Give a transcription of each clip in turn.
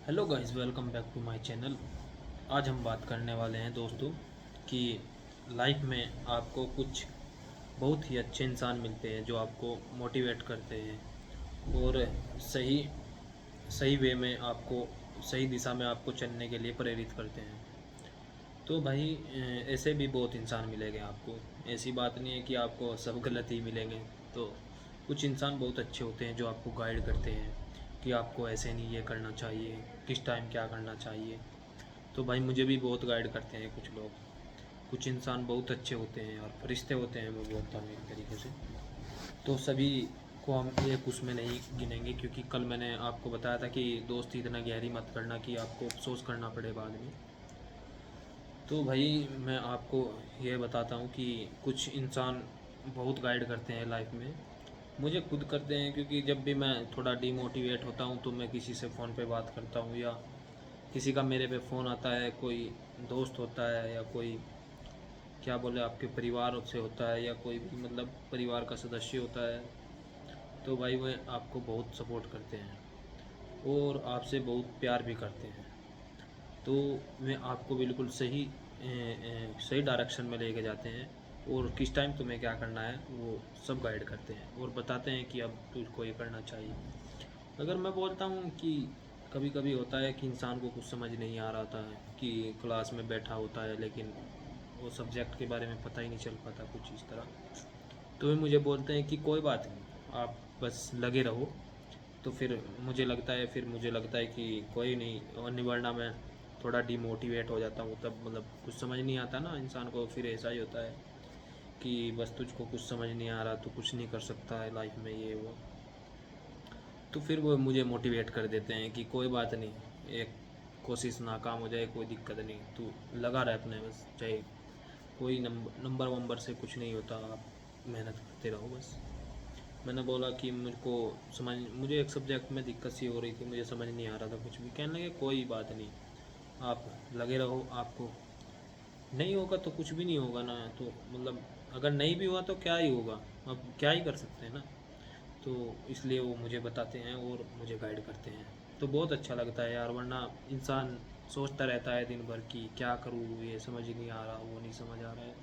Hello guys, welcome back to my channel. आज हम बात करने वाले हैं दोस्तों कि लाइफ में आपको कुछ बहुत ही अच्छे इंसान मिलते हैं जो आपको मोटिवेट करते हैं और सही सही वे में आपको सही दिशा में आपको चलने के लिए प्रेरित करते हैं। तो भाई ऐसे भी बहुत इंसान मिलेंगे आपको। ऐसी बात नहीं है कि आपको सब गलत ही मिलेंगे। तो कुछ इंसान बहुत अच्छे होते हैं जो आपको गाइड करते हैं कि आपको ऐसे नहीं ये करना चाहिए, किस टाइम क्या करना चाहिए। तो भाई मुझे भी बहुत गाइड करते हैं कुछ लोग। कुछ इंसान बहुत अच्छे होते हैं और फरिश्ते होते हैं, मैं बोलता हूँ एक तरीके से। तो सभी को हम एक उसमें नहीं गिनेंगे, क्योंकि कल मैंने आपको बताया था कि दोस्ती इतना गहरी मत करना कि आपको अफसोस करना पड़े बाद में। तो भाई मैं आपको ये बताता हूँ कि कुछ इंसान बहुत गाइड करते हैं लाइफ में। मुझे खुद करते हैं, क्योंकि जब भी मैं थोड़ा डीमोटिवेट होता हूँ तो मैं किसी से फ़ोन पे बात करता हूँ, या किसी का मेरे पे फ़ोन आता है, कोई दोस्त होता है या कोई क्या बोले आपके परिवार से होता है, या कोई भी मतलब परिवार का सदस्य होता है। तो भाई वह आपको बहुत सपोर्ट करते हैं और आपसे बहुत प्यार भी करते हैं। तो वे आपको बिल्कुल सही डायरेक्शन में लेके जाते हैं और किस टाइम तुम्हें क्या करना है वो सब गाइड करते हैं और बताते हैं कि अब तुझको ये करना चाहिए। अगर मैं बोलता हूँ कि कभी कभी होता है कि इंसान को कुछ समझ नहीं आ रहा था, कि क्लास में बैठा होता है लेकिन वो सब्जेक्ट के बारे में पता ही नहीं चल पाता कुछ इस तरह। तो वे मुझे बोलते हैं कि कोई बात नहीं, आप बस लगे रहो। तो फिर मुझे लगता है कि कोई नहीं, और निवरना मैं थोड़ा डिमोटिवेट हो जाता हूँ तब, मतलब कुछ समझ नहीं आता ना इंसान को। फिर ऐसा ही होता है कि बस तुझको कुछ समझ नहीं आ रहा तो कुछ नहीं कर सकता है लाइफ में, ये वो। तो फिर वो मुझे मोटिवेट कर देते हैं कि कोई बात नहीं, एक कोशिश नाकाम हो जाए कोई दिक्कत नहीं, तू लगा रहा है अपने, बस चाहे कोई नंबर नंबर वंबर से कुछ नहीं होता, आप मेहनत करते रहो बस। मैंने बोला कि मुझे एक सब्जेक्ट में दिक्कत सी हो रही थी, मुझे समझ नहीं आ रहा था कुछ भी। कहने लगे कोई बात नहीं, आप लगे रहो, आपको नहीं होगा तो कुछ भी नहीं होगा ना। तो मतलब अगर नहीं भी हुआ तो क्या ही होगा, अब क्या ही कर सकते हैं ना। तो इसलिए वो मुझे बताते हैं और मुझे गाइड करते हैं। तो बहुत अच्छा लगता है यार, वरना इंसान सोचता रहता है दिन भर कि क्या करूँ, ये समझ ही नहीं आ रहा, वो नहीं समझ आ रहा है।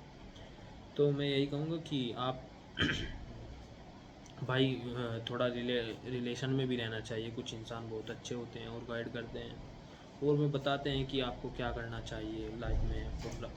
तो मैं यही कहूँगा कि आप भाई थोड़ा रिलेशन में भी रहना चाहिए। कुछ इंसान बहुत अच्छे होते हैं और गाइड करते हैं और वे बताते हैं कि आपको क्या करना चाहिए लाइफ में, और